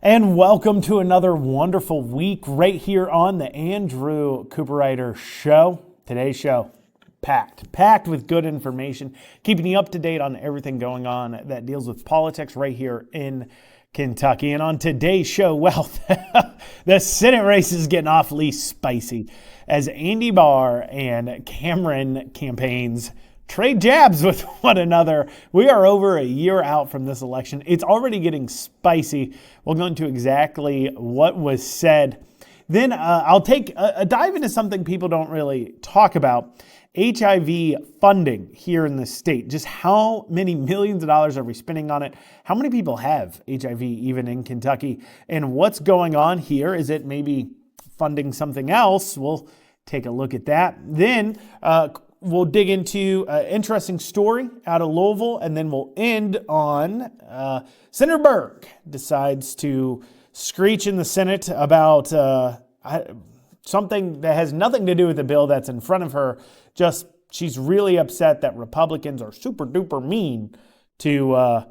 And welcome to another wonderful week right here on the Andrew Cooperrider Show. Today's show, packed with good information, keeping you up to date on everything going on that deals with politics right here in Kentucky. And on today's show, well, the Senate race is getting awfully spicy as Andy Barr and Cameron campaigns trade jabs with one another. We are over a year out from this election. It's already getting spicy. We'll go into exactly what was said. Then I'll take a dive into something people don't really talk about. HIV funding here in the state. Just how many millions of dollars are we spending on it? How many people have HIV even in Kentucky? And what's going on here? Is it maybe funding something else? We'll take a look at that. Then we'll dig into an interesting story out of Louisville, and then we'll end on Senator Berg decides to screech in the Senate about something that has nothing to do with the bill that's in front of her. Just she's really upset that Republicans are super duper mean to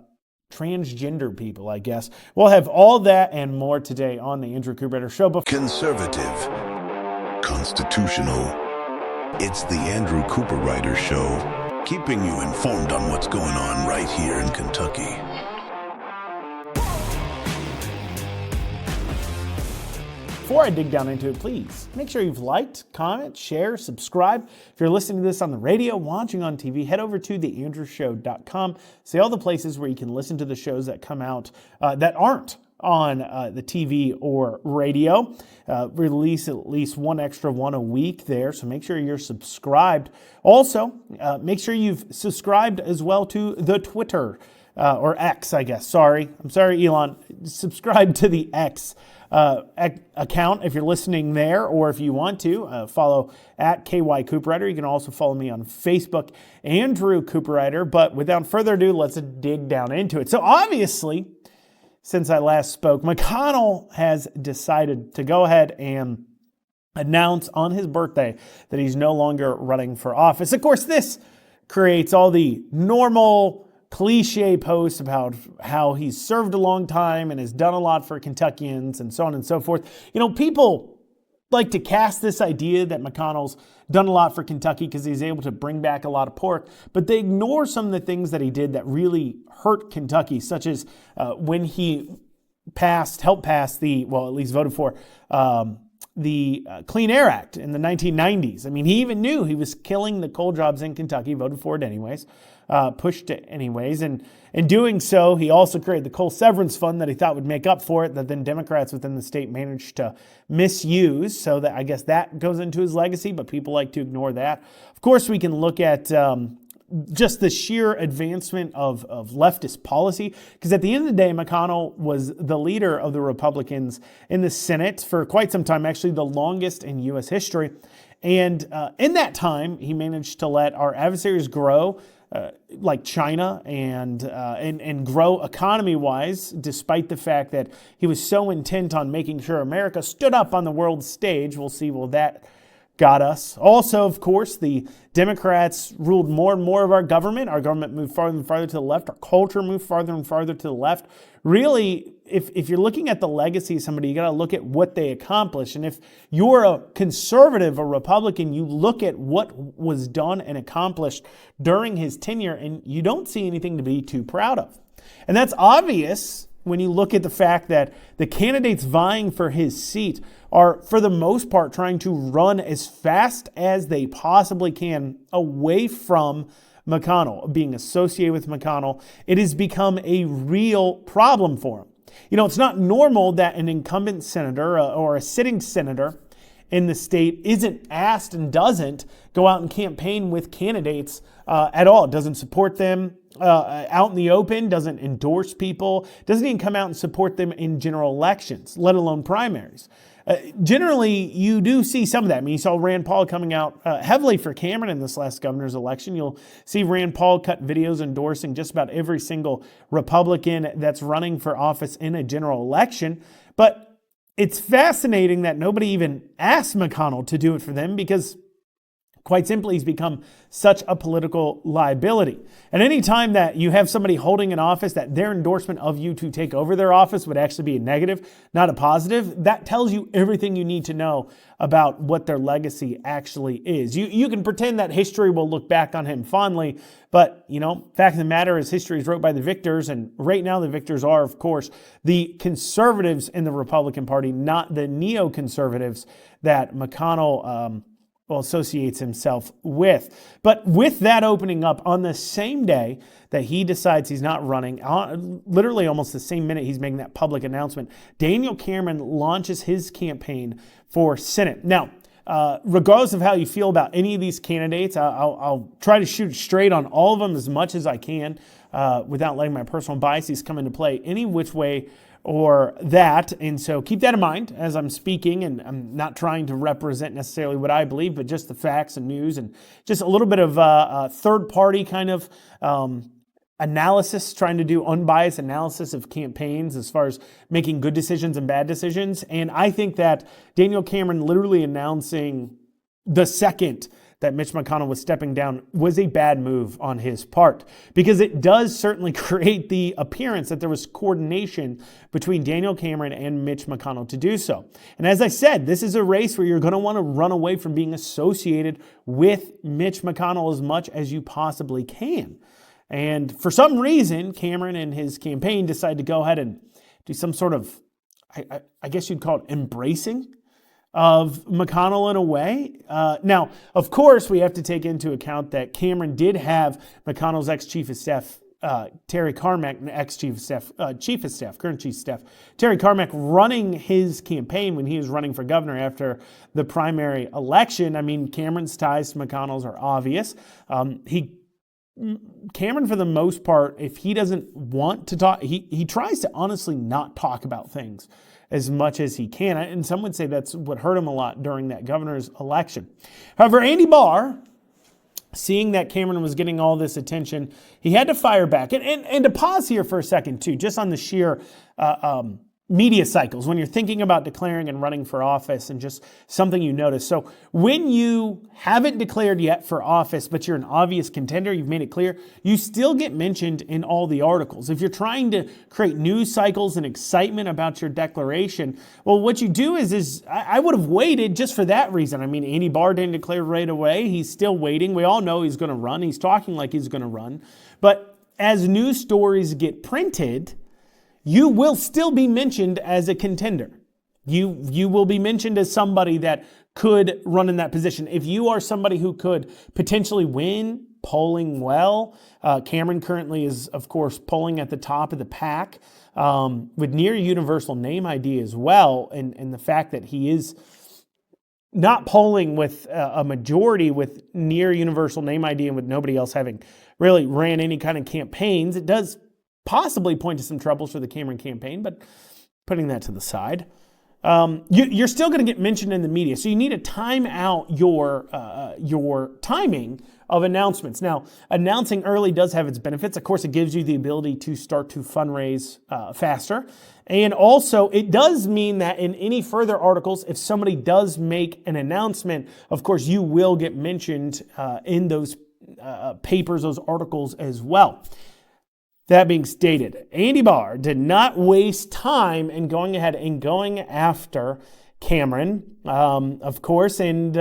transgender people, I guess. We'll have all that and more today on the Andrew Cooperrider Show. Conservative, constitutional. It's the Andrew Cooperrider Show, keeping you informed on what's going on right here in Kentucky. Before I dig down into it, please make sure you've liked, comment, share, subscribe. If you're listening to this on the radio, watching on TV, head over to theandrewshow.com. See all the places where you can listen to the shows that come out that aren't on the TV or radio. Release at least one extra one a week there, so make sure you're subscribed. Also, make sure you've subscribed as well to the Twitter, or X, I guess. I'm sorry, Elon. Subscribe to the X account if you're listening there, or if you want to, follow at KY Cooperrider. You can also follow me on Facebook, Andrew Cooperrider. But without further ado, let's dig down into it. So obviously, since I last spoke, McConnell has decided to go ahead and announce on his birthday that he's no longer running for office. Of course, this creates all the normal cliche posts about how he's served a long time and has done a lot for Kentuckians and so on and so forth. You know, people like to cast this idea that McConnell's done a lot for Kentucky because he's able to bring back a lot of pork, but they ignore some of the things that he did that really hurt Kentucky, such as when he helped pass at least voted for the Clean Air Act in the 1990s. I mean, he even knew he was killing the coal jobs in Kentucky, voted for it anyways, pushed it anyways. And in doing so, he also created the coal severance fund that he thought would make up for it, that then Democrats within the state managed to misuse. So that I guess that goes into his legacy, but people like to ignore that. Of course, we can look at just the sheer advancement of leftist policy, because at the end of the day, McConnell was the leader of the Republicans in the Senate for quite some time, actually the longest in U.S. history. And in that time, he managed to let our adversaries grow, like China, and grow economy-wise, despite the fact that he was so intent on making sure America stood up on the world stage. We'll see, will that got us. Also, of course, the Democrats ruled more and more of our government. Our government moved farther and farther to the left. Our culture moved farther and farther to the left. Really, if you're looking at the legacy of somebody, you got to look at what they accomplished. And if you're a conservative, a Republican, you look at what was done and accomplished during his tenure, and you don't see anything to be too proud of. And that's obvious when you look at the fact that the candidates vying for his seat are, for the most part, trying to run as fast as they possibly can away from McConnell, being associated with McConnell. It has become a real problem for him. You know, it's not normal that an incumbent senator or a sitting senator in the state isn't asked and doesn't go out and campaign with candidates at all. Doesn't support them out in the open, doesn't endorse people, doesn't even come out and support them in general elections, let alone primaries. Generally, you do see some of that. I mean, you saw Rand Paul coming out heavily for Cameron in this last governor's election. You'll see Rand Paul cut videos endorsing just about every single Republican that's running for office in a general election. But it's fascinating that nobody even asked McConnell to do it for them, because Quite simply, he's become such a political liability. And any time that you have somebody holding an office that their endorsement of you to take over their office would actually be a negative, not a positive, that tells you everything you need to know about what their legacy actually is. You can pretend that history will look back on him fondly, but, fact of the matter is history is wrote by the victors, and right now the victors are, of course, the conservatives in the Republican Party, not the neoconservatives that McConnell associates himself with. But with that opening up on the same day that he decides he's not running, literally almost the same minute he's making that public announcement, Daniel Cameron launches his campaign for Senate. Now, regardless of how you feel about any of these candidates, I'll try to shoot straight on all of them as much as I can without letting my personal biases come into play any which way or that. And so keep that in mind as I'm speaking, and I'm not trying to represent necessarily what I believe, but just the facts and news and just a little bit of a third-party kind of analysis, trying to do unbiased analysis of campaigns as far as making good decisions and bad decisions. And I think that Daniel Cameron literally announcing the second that Mitch McConnell was stepping down was a bad move on his part, because it does certainly create the appearance that there was coordination between Daniel Cameron and Mitch McConnell to do so. And as I said, this is a race where you're going to want to run away from being associated with Mitch McConnell as much as you possibly can. And for some reason, Cameron and his campaign decided to go ahead and do some sort of, I guess you'd call it embracing of McConnell in a way. Now, of course, we have to take into account that Cameron did have McConnell's ex-chief of staff, Terry Carmack, current chief of staff, Terry Carmack, running his campaign when he was running for governor after the primary election. I mean, Cameron's ties to McConnell's are obvious. Cameron, for the most part, if he doesn't want to talk, he tries to honestly not talk about things as much as he can. And some would say that's what hurt him a lot during that governor's election. However, Andy Barr, seeing that Cameron was getting all this attention, he had to fire back. And to pause here for a second, too, just on the sheer media cycles, when you're thinking about declaring and running for office, and just something you notice. So when you haven't declared yet for office, but you're an obvious contender, you've made it clear, you still get mentioned in all the articles. If you're trying to create news cycles and excitement about your declaration, well, what you do is I would have waited just for that reason. I mean, Andy Barr didn't declare right away. He's still waiting. We all know he's going to run. He's talking like he's going to run. But as news stories get printed, you will still be mentioned as a contender. You will be mentioned as somebody that could run in that position. If you are somebody who could potentially win, polling well, Cameron currently is, of course, polling at the top of the pack with near universal name ID as well. And the fact that he is not polling with a majority with near universal name ID and with nobody else having really ran any kind of campaigns, it does possibly point to some troubles for the Cameron campaign, but putting that to the side, you're still going to get mentioned in the media. So you need to time out your timing of announcements. Now, announcing early does have its benefits. Of course, it gives you the ability to start to fundraise faster. And also, it does mean that in any further articles, if somebody does make an announcement, of course, you will get mentioned in those papers, those articles as well. That being stated, Andy Barr did not waste time in going ahead and going after Cameron, of course. And,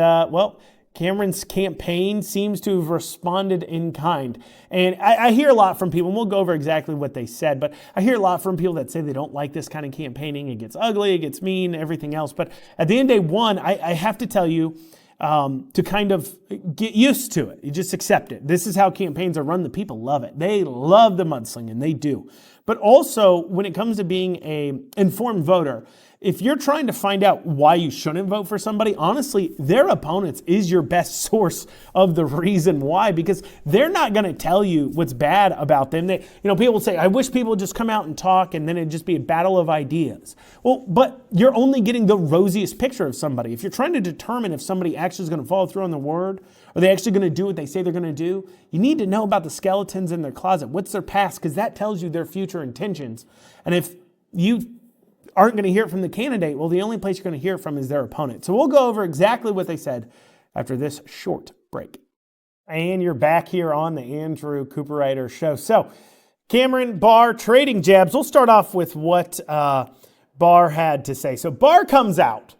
Cameron's campaign seems to have responded in kind. And I hear a lot from people, and we'll go over exactly what they said, but I hear a lot from people that say they don't like this kind of campaigning. It gets ugly, it gets mean, everything else. But at the end of day one, I have to tell you, to kind of get used to it. You just accept it. This is how campaigns are run. The people love it. They love the mudslinging. They do. But also, when it comes to being an informed voter, if you're trying to find out why you shouldn't vote for somebody, honestly, their opponents is your best source of the reason why, because they're not going to tell you what's bad about them. People say, I wish people would just come out and talk, and then it'd just be a battle of ideas. Well, but you're only getting the rosiest picture of somebody. If you're trying to determine if somebody actually is going to follow through on their word, are they actually going to do what they say they're going to do, you need to know about the skeletons in their closet. What's their past? Because that tells you their future intentions. And if you aren't going to hear it from the candidate, well, the only place you're going to hear it from is their opponent. So we'll go over exactly what they said after this short break. break. And you're back here on the Andrew Cooperrider Show. So, Cameron, Barr, trading jabs. We'll start off with what Barr had to say. So, Barr comes out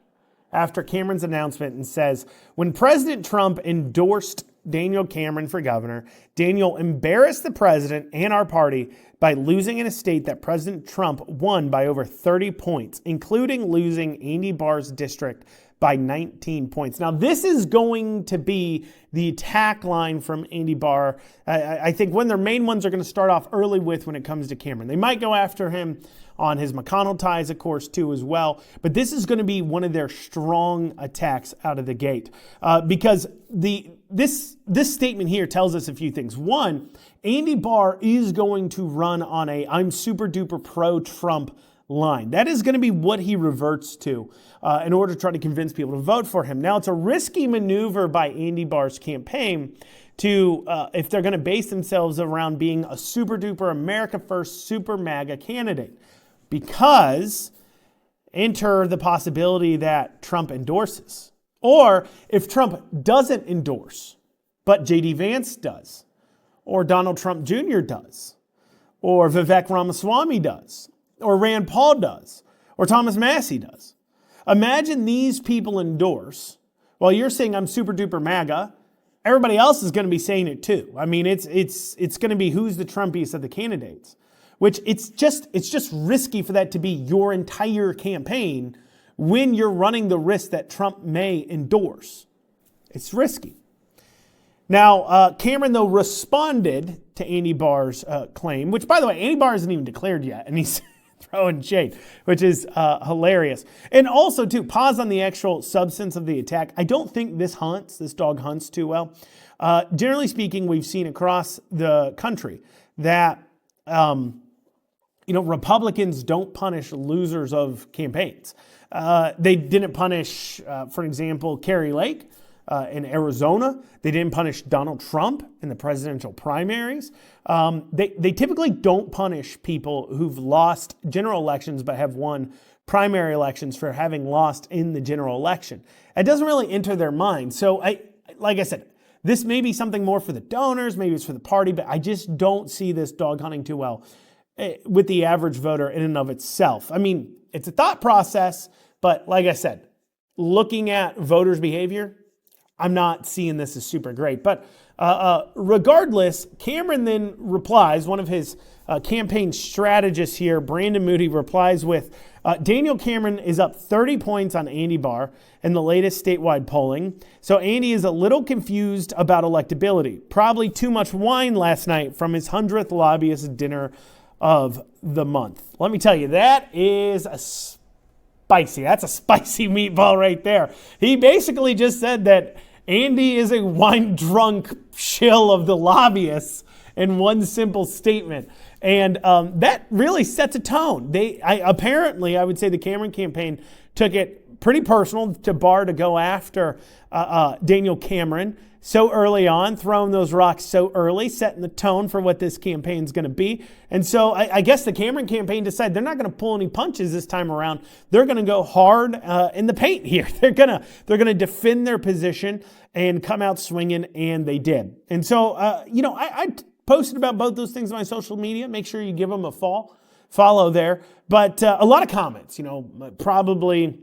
after Cameron's announcement and says, when President Trump endorsed Daniel Cameron for governor, Daniel embarrassed the president and our party by losing in a state that President Trump won by over 30 points, including losing Andy Barr's district by 19 points. Now, this is going to be the attack line from Andy Barr. I think one of their main ones are going to start off early with when it comes to Cameron. They might go after him on his McConnell ties, of course, too, as well. But this is going to be one of their strong attacks out of the gate because this statement here tells us a few things. One, Andy Barr is going to run on a I'm super duper pro-Trump line. That is going to be what he reverts to in order to try to convince people to vote for him. Now, it's a risky maneuver by Andy Barr's campaign to, if they're going to base themselves around being a super duper America First super MAGA candidate, because enter the possibility that Trump endorses. Or if Trump doesn't endorse, but J.D. Vance does, or Donald Trump Jr. does, or Vivek Ramaswamy does, or Rand Paul does, or Thomas Massie does. Imagine these people endorse, while you're saying I'm super duper MAGA, everybody else is going to be saying it too. I mean, it's going to be who's the Trumpiest of the candidates, which it's just risky for that to be your entire campaign when you're running the risk that Trump may endorse. It's risky. Now, Cameron, though, responded to Andy Barr's claim, which, by the way, Andy Barr isn't even declared yet, and he's throwing shade, which is hilarious. And also, too, pause on the actual substance of the attack. I don't think this dog hunts too well. Generally speaking, we've seen across the country that, Republicans don't punish losers of campaigns. They didn't punish, for example, Kari Lake in Arizona. They didn't punish Donald Trump in the presidential primaries. They typically don't punish people who've lost general elections but have won primary elections for having lost in the general election. It doesn't really enter their mind. So, like I said, this may be something more for the donors, maybe it's for the party, but I just don't see this dog hunting too well with the average voter in and of itself. I mean, it's a thought process, but like I said, looking at voters' behavior, I'm not seeing this as super great. But regardless, Cameron then replies, one of his campaign strategists here, Brandon Moody, replies with, Daniel Cameron is up 30 points on Andy Barr in the latest statewide polling. So Andy is a little confused about electability. Probably too much wine last night from his 100th lobbyist dinner of the month. Let me tell you, that's a spicy meatball right there. He basically just said that Andy is a wine-drunk shill of the lobbyists in one simple statement. And that really sets a tone. I would say the Cameron campaign took it pretty personal to Barr to go after Daniel Cameron so early on, throwing those rocks so early, setting the tone for what this campaign is going to be. And so I guess the Cameron campaign decided they're not going to pull any punches this time around. They're going to go hard in the paint here. They're going to defend their position and come out swinging, and they did. And so, I posted about both those things on my social media. Make sure you give them a follow there. But a lot of comments, probably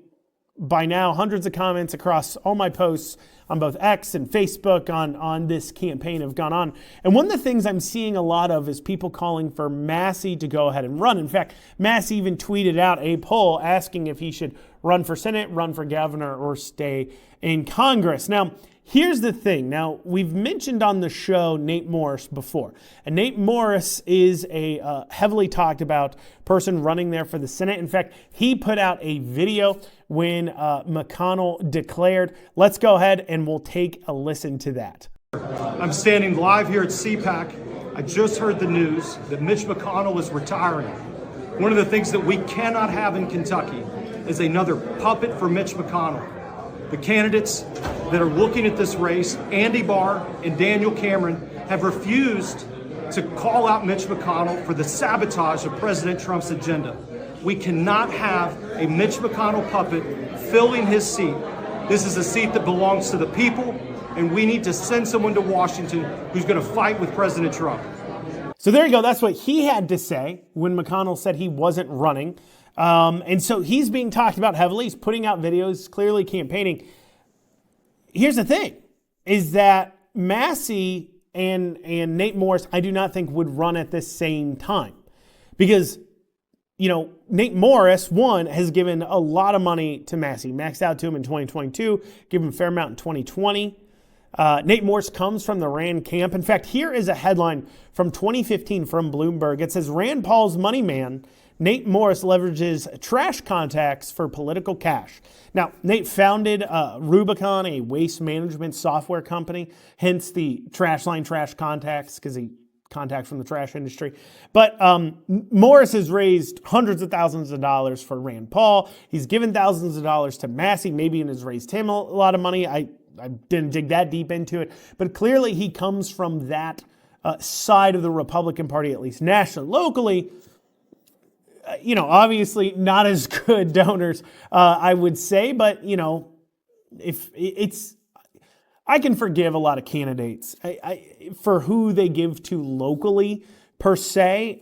by now hundreds of comments across all my posts on both X and Facebook on this campaign have gone on. And one of the things I'm seeing a lot of is people calling for Massie to go ahead and run. In fact, Massie even tweeted out a poll asking if he should run for Senate, run for governor, or stay in Congress. Now, here's the thing. Now, we've mentioned on the show Nate Morris before. And Nate Morris is a heavily talked about person running there for the Senate. In fact, he put out a video when McConnell declared. Let's go ahead and we'll take a listen to that. I'm standing live here at CPAC. I just heard the news that Mitch McConnell is retiring. One of the things that we cannot have in Kentucky is another puppet for Mitch McConnell. The candidates that are looking at this race, Andy Barr and Daniel Cameron, have refused to call out Mitch McConnell for the sabotage of President Trump's agenda. We cannot have a Mitch McConnell puppet filling his seat. This is a seat that belongs to the people. and we need to send someone to Washington who's going to fight with President Trump. So there you go. That's what he had to say when McConnell said he wasn't running. And so he's being talked about heavily. He's putting out videos, clearly campaigning. Here's the thing, is that Massie and Nate Morris, I do not think would run at the same time. Because, Nate Morris, one, has given a lot of money to Massie. Maxed out to him in 2022, gave him a fair amount in 2020. Nate Morris comes from the Rand camp. In fact, here is a headline from 2015 from Bloomberg. It says, Rand Paul's money man, Nate Morris leverages trash contacts for political cash. Now, Nate founded Rubicon, a waste management software company, hence the trash line trash contacts, because he contacts from the trash industry. But Morris has raised hundreds of thousands of dollars for Rand Paul. He's given thousands of dollars to Massie, maybe, and has raised him a lot of money. I didn't dig that deep into it, but clearly he comes from that side of the Republican Party, at least nationally. Locally, obviously not as good donors, I would say, but, if it's, I can forgive a lot of candidates for who they give to locally, per se.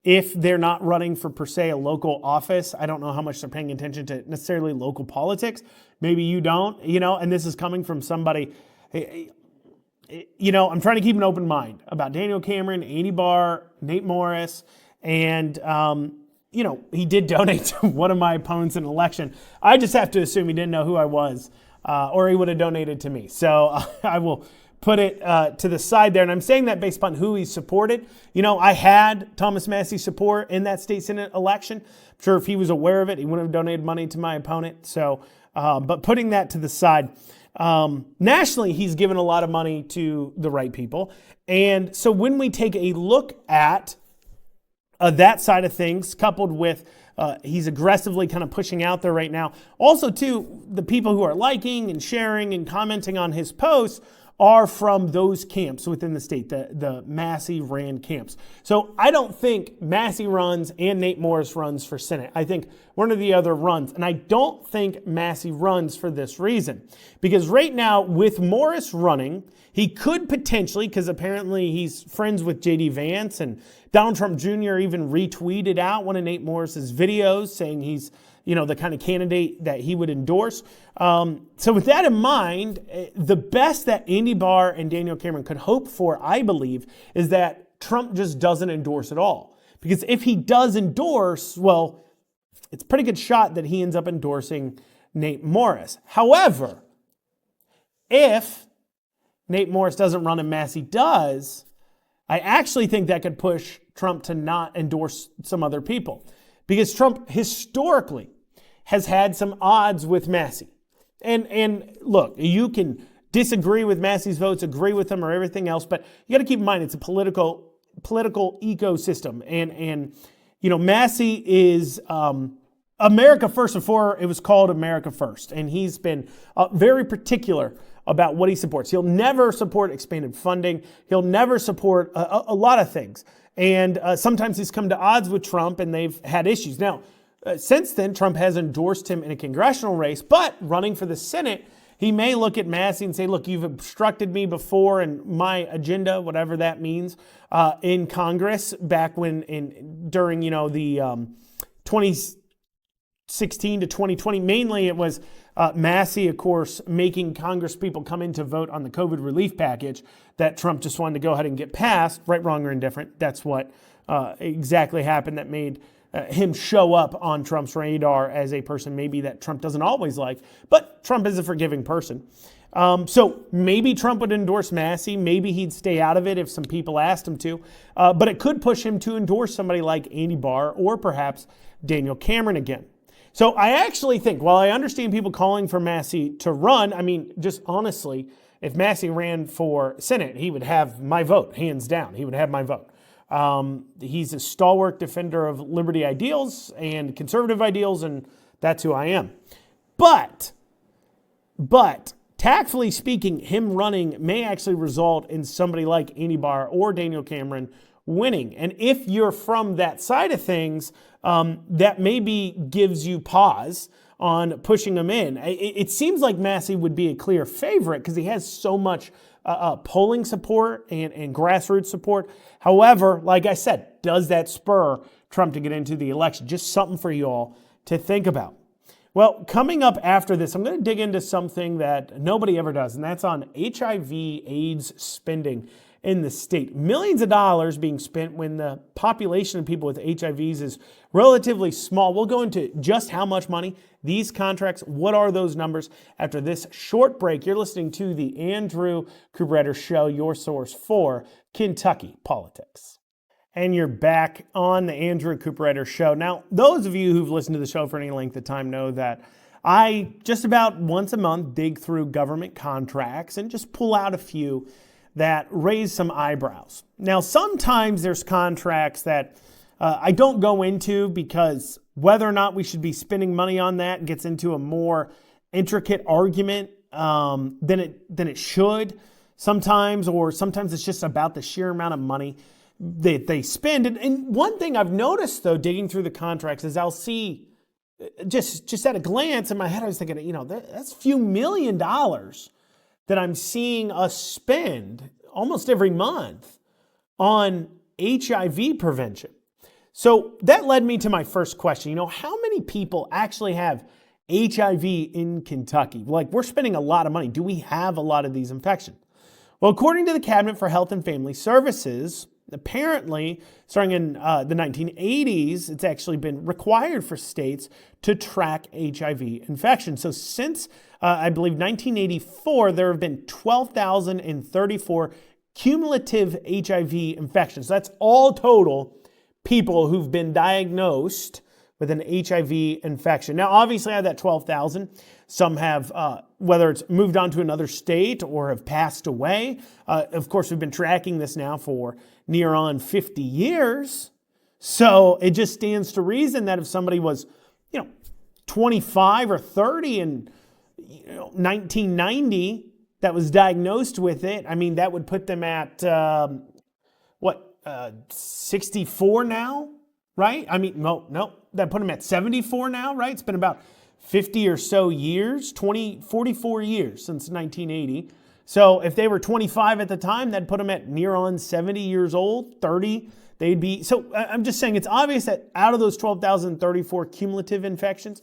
If they're not running for, per se, a local office, I don't know how much they're paying attention to necessarily local politics. Maybe you don't, and this is coming from somebody, I'm trying to keep an open mind about Daniel Cameron, Andy Barr, Nate Morris, and, he did donate to one of my opponents in an election. I just have to assume he didn't know who I was, or he would have donated to me. So I will put it to the side there. And I'm saying that based upon who he supported. I had Thomas Massie support in that state Senate election. I'm sure if he was aware of it, he wouldn't have donated money to my opponent. So, but putting that to the side, nationally, he's given a lot of money to the right people. And so when we take a look at that side of things, coupled with he's aggressively kind of pushing out there right now. Also, too, the people who are liking and sharing and commenting on his posts are from those camps within the state, the Massie Rand camps. So I don't think Massie runs and Nate Morris runs for Senate. I think one or the other runs. And I don't think Massie runs for this reason. Because right now, with Morris running, he could potentially, because apparently he's friends with J.D. Vance, and Donald Trump Jr. even retweeted out one of Nate Morris's videos saying he's, the kind of candidate that he would endorse. So with that in mind, the best that Andy Barr and Daniel Cameron could hope for, I believe, is that Trump just doesn't endorse at all. Because if he does endorse, well, it's a pretty good shot that he ends up endorsing Nate Morris. However, if Nate Morris doesn't run and Massie does, I actually think that could push Trump to not endorse some other people. Because Trump historically has had some odds with Massie. And look, you can disagree with Massie's votes, agree with them or everything else, but you got to keep in mind it's a political ecosystem. And Massie is America First before it was called America First. And he's been very particular about what he supports. He'll never support expanded funding. He'll never support a lot of things. And sometimes he's come to odds with Trump and they've had issues. Now, since then, Trump has endorsed him in a congressional race, but running for the Senate, he may look at Massie and say, look, you've obstructed me before and my agenda, whatever that means, in Congress back during the 2016 to 2020. Mainly it was Massie, of course, making Congress people come in to vote on the COVID relief package that Trump just wanted to go ahead and get passed, right, wrong, or indifferent. That's what exactly happened that made him show up on Trump's radar as a person maybe that Trump doesn't always like, but Trump is a forgiving person. So maybe Trump would endorse Massie. Maybe he'd stay out of it if some people asked him to. But it could push him to endorse somebody like Andy Barr or perhaps Daniel Cameron again. So I actually think, while I understand people calling for Massie to run, I mean, just honestly, if Massie ran for Senate, he would have my vote, hands down. He would have my vote. He's a stalwart defender of liberty ideals and conservative ideals, and that's who I am. But tactfully speaking, him running may actually result in somebody like Andy Barr or Daniel Cameron winning. And if you're from that side of things, that maybe gives you pause on pushing him in. It seems like Massie would be a clear favorite because he has so much polling support and grassroots support. However, like I said, does that spur Trump to get into the election? Just something for you all to think about. Well, coming up after this, I'm going to dig into something that nobody ever does, and that's on HIV/AIDS spending in the state. Millions of dollars being spent when the population of people with HIVs is relatively small. We'll go into just how much money, these contracts, what are those numbers after this short break. You're listening to the Andrew Cooperrider Show, your source for Kentucky politics. And you're back on the Andrew Cooperrider Show. Now, those of you who've listened to the show for any length of time know that I just about once a month dig through government contracts and just pull out a few that raise some eyebrows. Now, sometimes there's contracts that I don't go into because whether or not we should be spending money on that gets into a more intricate argument than it should sometimes, or sometimes it's just about the sheer amount of money that they spend. And one thing I've noticed, though, digging through the contracts is I'll see just at a glance in my head, I was thinking, that's a few $1 million that I'm seeing us spend almost every month on HIV prevention. So that led me to my first question. How many people actually have HIV in Kentucky? Like, we're spending a lot of money. Do we have a lot of these infections? Well, according to the Cabinet for Health and Family Services, apparently, starting in the 1980s, it's actually been required for states to track HIV infections. So since, I believe, 1984, there have been 12,034 cumulative HIV infections. That's all total people who've been diagnosed with an HIV infection. Now, obviously, out of that 12,000, some have, whether it's moved on to another state or have passed away. Of course, we've been tracking this now for near on 50 years. So it just stands to reason that if somebody was, 25 or 30 in 1990 that was diagnosed with it, that would put them at, 64 now, right? No, that put them at 74 now, right? It's been about 50 or so years, 44 years since 1980. So if they were 25 at the time, that'd put them at near on 70 years old, 30. They'd be, so I'm just saying it's obvious that out of those 12,034 cumulative infections,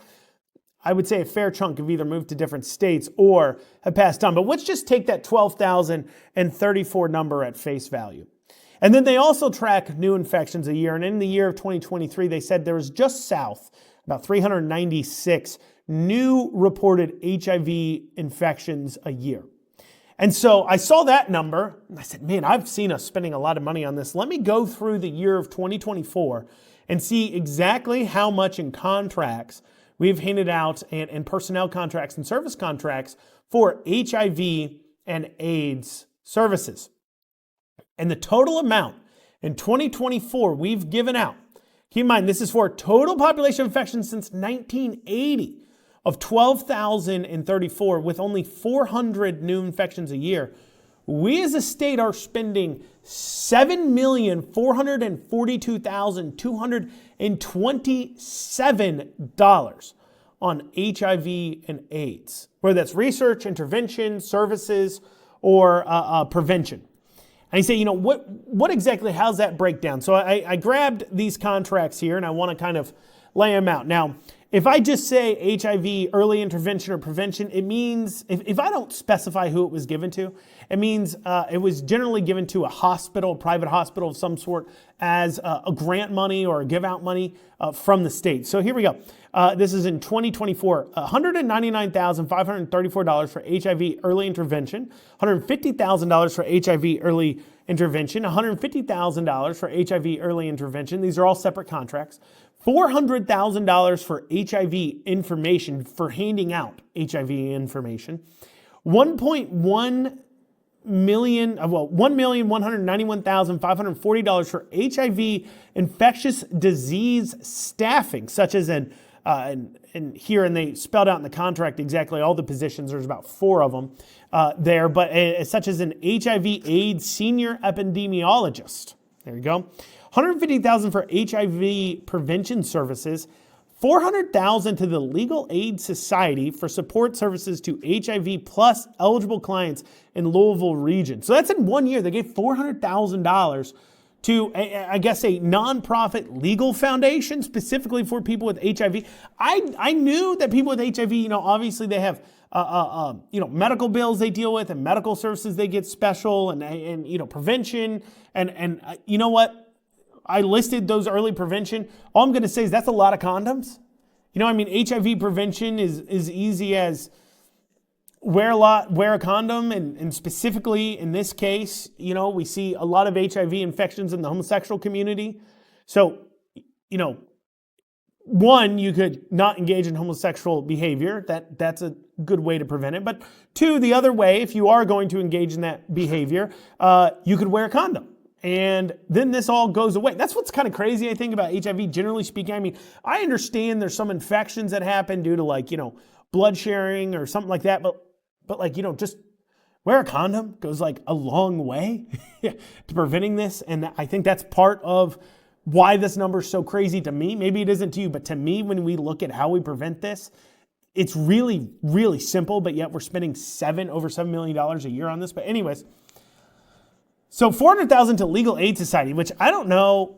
I would say a fair chunk have either moved to different states or have passed on. But let's just take that 12,034 number at face value. And then they also track new infections a year. And in the year of 2023, they said there was just south, about 396 new reported HIV infections a year. And so I saw that number and I said, man, I've seen us spending a lot of money on this. Let me go through the year of 2024 and see exactly how much in contracts we've handed out and personnel contracts and service contracts for HIV and AIDS services. And the total amount in 2024 we've given out, keep in mind, this is for a total population infections since 1980 of 12,034 with only 400 new infections a year. We as a state are spending $7,442,227 on HIV and AIDS, whether that's research, intervention, services, or prevention. And you say, what exactly, how's that break down? So I grabbed these contracts here and I want to kind of lay them out. Now, if I just say HIV, early intervention or prevention, it means, if I don't specify who it was given to, it means it was generally given to a hospital, a private hospital of some sort, as a grant money or a give out money from the state. So here we go. This is in 2024, $199,534 for HIV early intervention, $150,000 for HIV early intervention, $150,000 for HIV early intervention. These are all separate contracts. $400,000 for HIV information, for handing out HIV information. $1,191,540 for HIV infectious disease staffing, such as and here, and they spelled out in the contract exactly all the positions. There's about 4 of them there, but such as an HIV/AIDS senior epidemiologist. There you go. $150,000 for HIV prevention services, $400,000 to the Legal Aid Society for support services to HIV plus eligible clients in Louisville region. So that's in 1 year. They gave $400,000 to, I guess, a nonprofit legal foundation specifically for people with HIV. I knew that people with HIV, obviously they have, medical bills they deal with and medical services they get special and prevention. And you know what? I listed those early prevention. All I'm going to say is that's a lot of condoms. HIV prevention is easy as wear a condom, and specifically in this case, we see a lot of HIV infections in the homosexual community. So, one, you could not engage in homosexual behavior. That's a good way to prevent it. But two, the other way, if you are going to engage in that behavior, you could wear a condom. And then this all goes away. That's what's kind of crazy, I think, about HIV, generally speaking. I understand there's some infections that happen due to blood sharing or something like that. But just wear a condom goes a long way to preventing this. And I think that's part of why this number is so crazy to me. Maybe it isn't to you, but to me, when we look at how we prevent this, it's really, really simple, but yet we're spending over $7 million a year on this. But anyways, so $400,000 to Legal Aid Society, which I don't know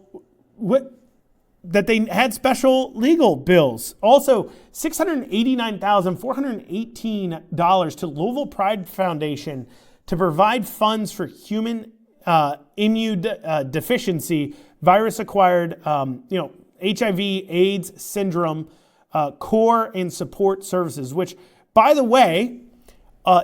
that they had special legal bills. Also, $689,418 to Louisville Pride Foundation to provide funds for human immunodeficiency, virus-acquired, HIV, AIDS syndrome, core and support services, which, by the way,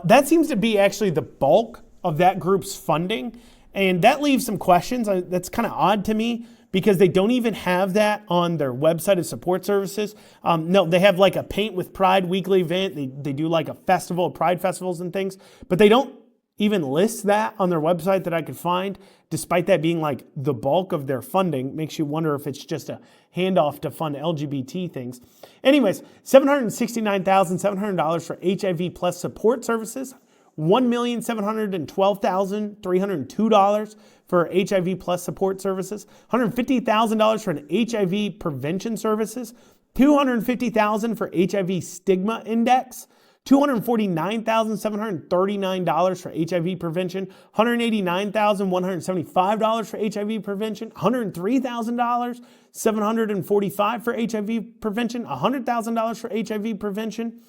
that seems to be actually the bulk of that group's funding. And that leaves some questions. That's kind of odd to me because they don't even have that on their website of support services. No, they have a Paint with Pride weekly event. They do a festival of Pride festivals and things, but they don't even list that on their website that I could find, despite that being the bulk of their funding. Makes you wonder if it's just a handoff to fund LGBT things. Anyways, $769,700 for HIV plus support services. $1,712,302 for HIV plus support services, $150,000 for an HIV prevention services, $250,000 for HIV stigma index, $249,739 for HIV prevention, $189,175 for HIV prevention, $103,745 for HIV prevention, $100,000 for HIV prevention,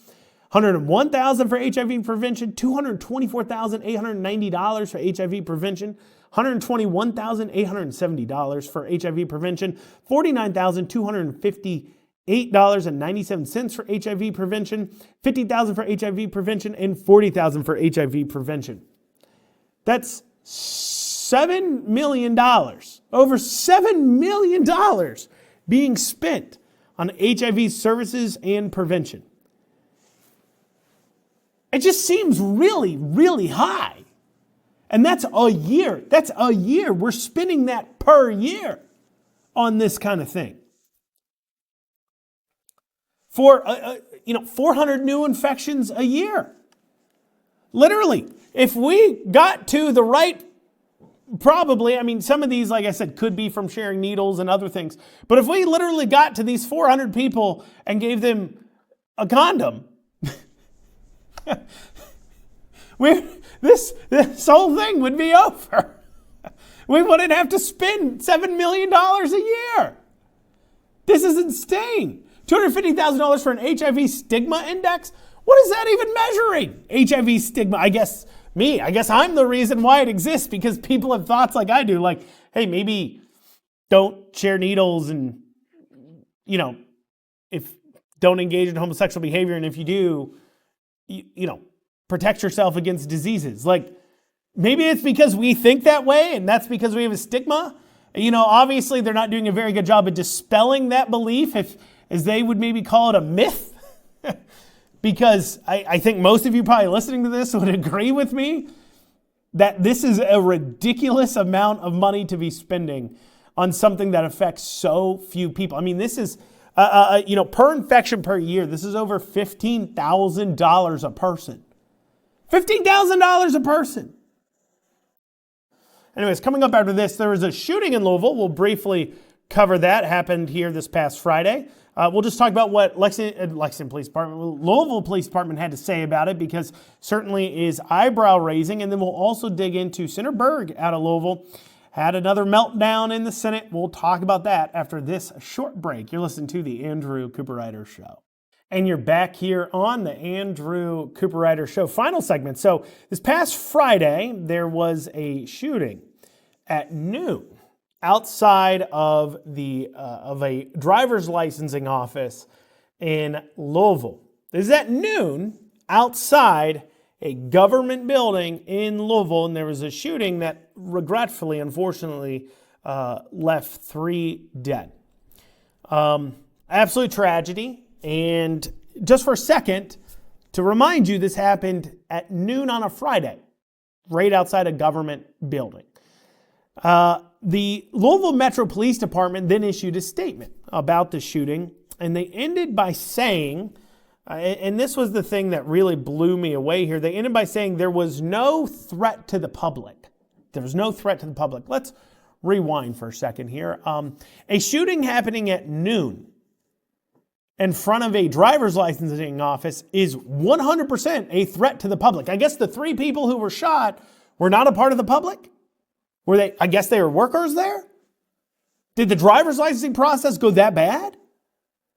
$101,000 for HIV prevention, $224,890 for HIV prevention, $121,870 for HIV prevention, $49,258.97 for HIV prevention, $50,000 for HIV prevention, and $40,000 for HIV prevention. That's $7 million, over $7 million being spent on HIV services and prevention. It just seems really, really high. And that's a year. That's a year. We're spending that per year on this kind of thing. For, 400 new infections a year. Literally, if we got to the right, probably, some of these, like I said, could be from sharing needles and other things. But if we literally got to these 400 people and gave them a condom, this whole thing would be over. We wouldn't have to spend $7 million a year. This is insane. $250,000 for an HIV stigma index? What is that even measuring? HIV stigma, I guess I'm the reason why it exists, because people have thoughts like I do, hey, maybe don't share needles and, if don't engage in homosexual behavior, and if you do, protect yourself against diseases. Maybe it's because we think that way, and that's because we have a stigma. Obviously they're not doing a very good job of dispelling that belief, as they would maybe call it a myth. Because I think most of you probably listening to this would agree with me that this is a ridiculous amount of money to be spending on something that affects so few people. This is, per infection per year, this is over $15,000 a person. $15,000 a person. Anyways, coming up after this, there was a shooting in Louisville. We'll briefly cover that. Happened here this past Friday. We'll just talk about what Lexington Police Department, Louisville Police Department had to say about it, because certainly is eyebrow raising. And then we'll also dig into Senator Berg out of Louisville. Had another meltdown in the Senate. We'll talk about that after this short break. You're listening to the Andrew Cooperrider Show. And you're back here on the Andrew Cooperrider Show final segment. So this past Friday, there was a shooting at noon outside of a driver's licensing office in Louisville. This is at noon outside a government building in Louisville, and there was a shooting that regretfully, unfortunately, left 3 dead. Absolute tragedy. And just for a second, to remind you, this happened at noon on a Friday, right outside a government building. The Louisville Metro Police Department then issued a statement about the shooting, and they ended by saying, and this was the thing that really blew me away here, they ended by saying there was no threat to the public. There was no threat to the public. Let's rewind for a second here. A shooting happening at noon in front of a driver's licensing office is 100% a threat to the public. I guess the 3 people who were shot were not a part of the public? Were they? I guess they were workers there? Did the driver's licensing process go that bad?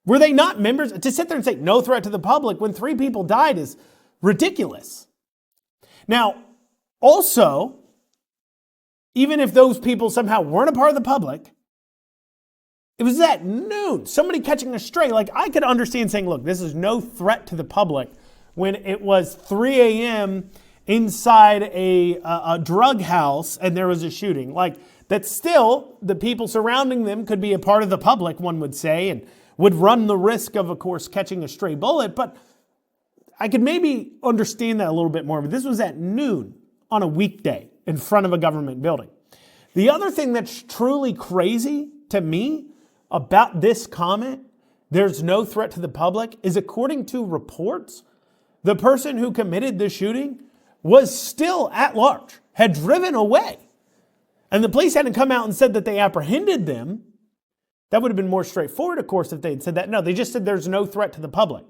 Were they not members? To sit there and say no threat to the public when 3 people died is ridiculous. Now, also, even if those people somehow weren't a part of the public, it was at noon, somebody catching a stray. Like, I could understand saying, look, this is no threat to the public when it was 3 a.m. inside a drug house and there was a shooting. Like, that still, the people surrounding them could be a part of the public, one would say, and would run the risk of course, catching a stray bullet. But I could maybe understand that a little bit more. But this was at noon on a weekday in front of a government building. The other thing that's truly crazy to me about this comment, there's no threat to the public, is according to reports, the person who committed the shooting was still at large, had driven away. And the police hadn't come out and said that they apprehended them. That would have been more straightforward, of course, if they had said that. No, they just said there's no threat to the public.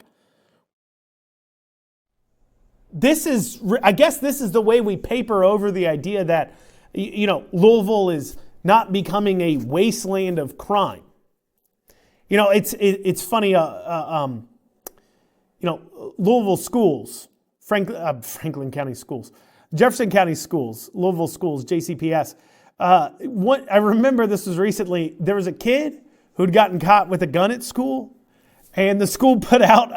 I guess this is the way we paper over the idea that, Louisville is not becoming a wasteland of crime. It's funny, Louisville schools, Franklin County schools, Jefferson County schools, Louisville schools, JCPS. I remember this was recently, there was a kid who'd gotten caught with a gun at school, and the school put out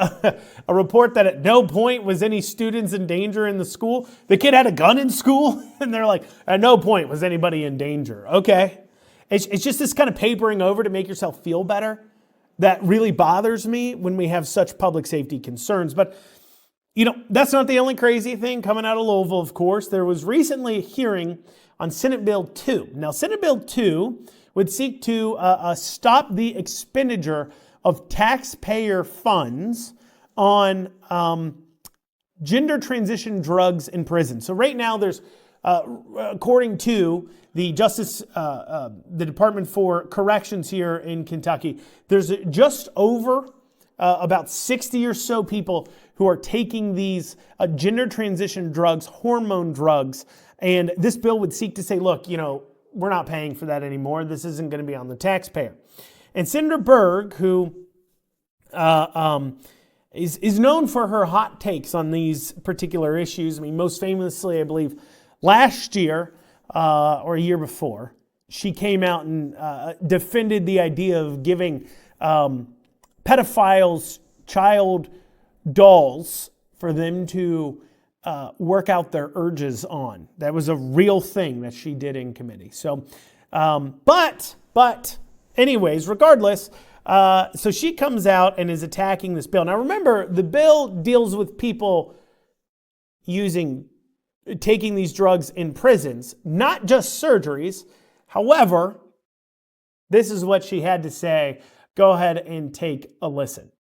a report that at no point was any students in danger in the school. The kid had a gun in school, and they're like, at no point was anybody in danger. Okay. It's just this kind of papering over to make yourself feel better that really bothers me when we have such public safety concerns. But, that's not the only crazy thing coming out of Louisville, of course. There was recently a hearing on Senate Bill 2. Now, Senate Bill 2 would seek to stop the expenditure of taxpayer funds on gender transition drugs in prison. So right now there's, according to the the Department for Corrections here in Kentucky, there's just over about 60 or so people who are taking these gender transition drugs, hormone drugs. And this bill would seek to say, look, we're not paying for that anymore. This isn't going to be on the taxpayer. And Senator Berg, who is known for her hot takes on these particular issues. I mean, most famously, I believe, last year or a year before, she came out and defended the idea of giving pedophiles child dolls for them to work out their urges on. That was a real thing that she did in committee. So, but anyways, regardless, so she comes out and is attacking this bill. Now remember, the bill deals with people taking these drugs in prisons, not just surgeries. However, this is what she had to say. Go ahead and take a listen.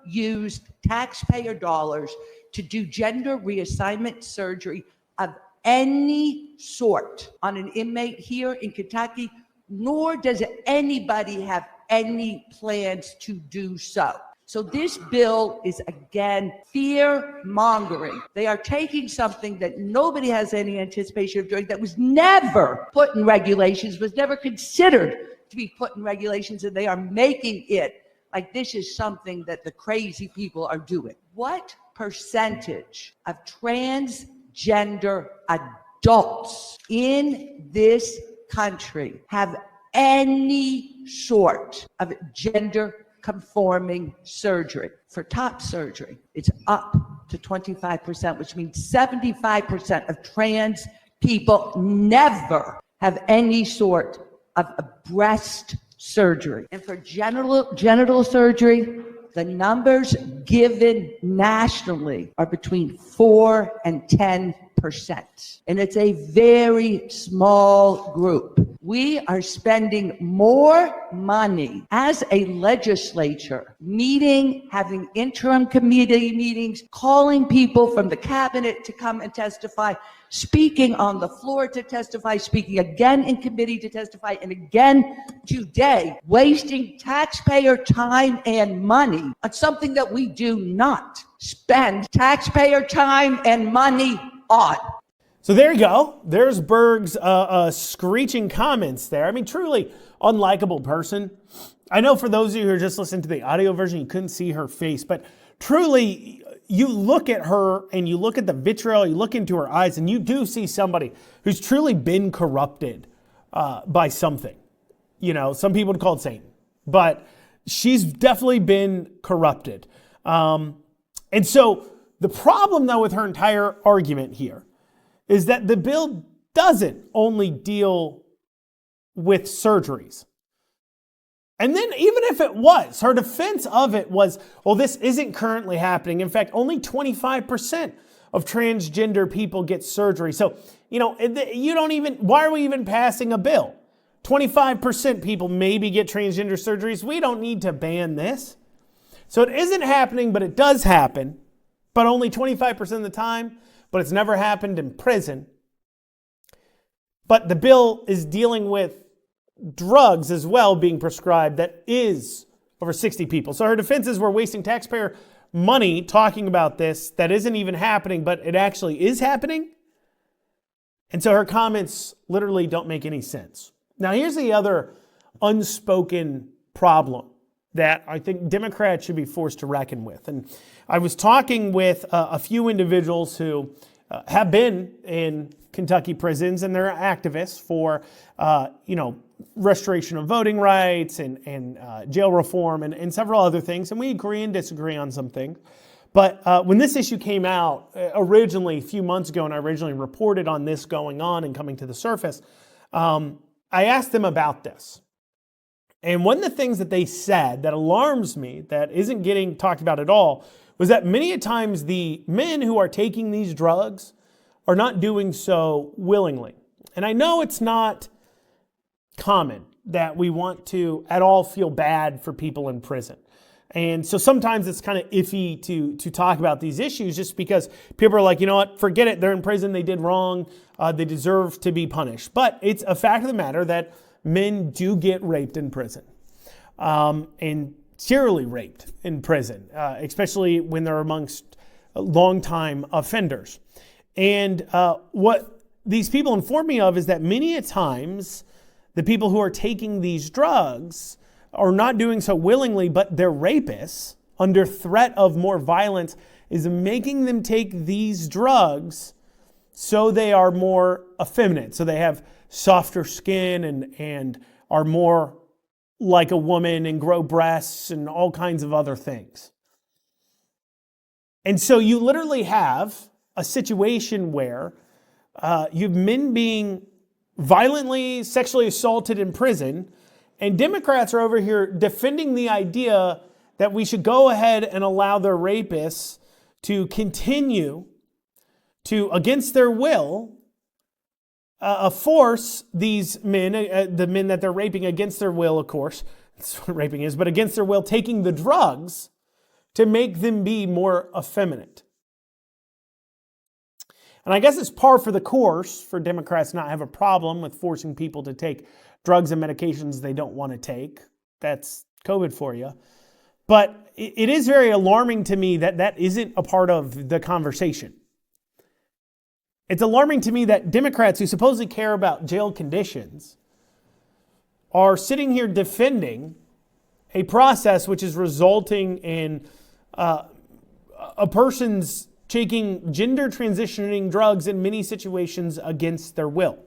Used taxpayer dollars to do gender reassignment surgery of any sort on an inmate here in Kentucky nor does anybody have any plans to do so. So this bill is, again, fear-mongering. They are taking something that nobody has any anticipation of doing, that was never put in regulations, was never considered to be put in regulations, and they are making it like this is something that the crazy people are doing. What percentage of transgender adults in this country have any sort of gender conforming surgery? For top surgery, it's up to 25%, which means 75% of trans people never have any sort of a breast surgery. And for genital surgery, the numbers given nationally are between 4 and 10%. And it's a very small group. We are spending more money as a legislature, having interim committee meetings, calling people from the cabinet to come and testify, speaking on the floor to testify, speaking again in committee to testify, and again today, wasting taxpayer time and money on something that we do not spend taxpayer time and money on. So there you go. There's Berg's screeching comments there. I mean, truly unlikable person. I know for those of you who are just listening to the audio version, you couldn't see her face, but truly, you look at her and you look at the vitriol, you look into her eyes, and you do see somebody who's truly been corrupted by something. You know, some people would call it Satan, but she's definitely been corrupted. And so the problem, though, with her entire argument here is that the bill doesn't only deal with surgeries. And then even if it was, her defense of it was, well, this isn't currently happening. In fact, only 25% of transgender people get surgery. So, you know, why are we even passing a bill? 25% people maybe get transgender surgeries. We don't need to ban this. So it isn't happening, but it does happen, but only 25% of the time. But it's never happened in prison. But the bill is dealing with drugs as well being prescribed that is over 60 people. So her defense is we're wasting taxpayer money talking about this that isn't even happening, but it actually is happening. And so her comments literally don't make any sense. Now here's the other unspoken problem that I think Democrats should be forced to reckon with. And I was talking with a few individuals who have been in Kentucky prisons, and they're activists for, restoration of voting rights and jail reform and several other things. And we agree and disagree on some things. But when this issue came out originally a few months ago, and I originally reported on this going on and coming to the surface, I asked them about this. And one of the things that they said that alarms me, that isn't getting talked about at all, was that many a times the men who are taking these drugs are not doing so willingly. And I know it's not common that we want to at all feel bad for people in prison. And so sometimes it's kind of iffy to talk about these issues just because people are like, you know what, forget it, they're in prison, they did wrong, they deserve to be punished. But it's a fact of the matter that men do get raped in prison, and serially raped in prison, especially when they're amongst longtime offenders. And what these people inform me of is that many a times the people who are taking these drugs are not doing so willingly, but their rapists, under threat of more violence, is making them take these drugs so they are more effeminate, so they have softer skin and are more like a woman and grow breasts and all kinds of other things. And so you literally have a situation where you have men being violently sexually assaulted in prison, and Democrats are over here defending the idea that we should go ahead and allow their rapists to continue to, against their will, force these men, the men that they're raping against their will, of course, that's what raping is, but against their will, taking the drugs to make them be more effeminate. And I guess it's par for the course for Democrats not have a problem with forcing people to take drugs and medications they don't want to take. That's COVID for you. But it is very alarming to me that that isn't a part of the conversation. It's alarming to me that Democrats who supposedly care about jail conditions are sitting here defending a process which is resulting in a person's taking gender transitioning drugs in many situations against their will.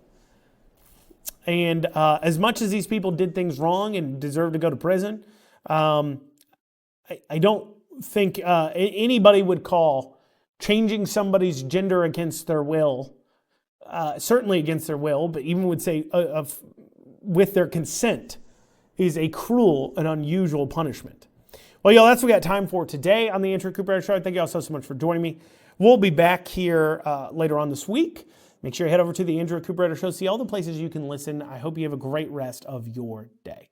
And as much as these people did things wrong and deserve to go to prison, I don't think anybody would call changing somebody's gender against their will, certainly against their will, but even would say with their consent, is a cruel and unusual punishment. Well, y'all, that's what we got time for today on the Andrew Cooperrider Show. Thank you all so much for joining me. We'll be back here later on this week. Make sure you head over to the Andrew Cooperrider Show. See all the places you can listen. I hope you have a great rest of your day.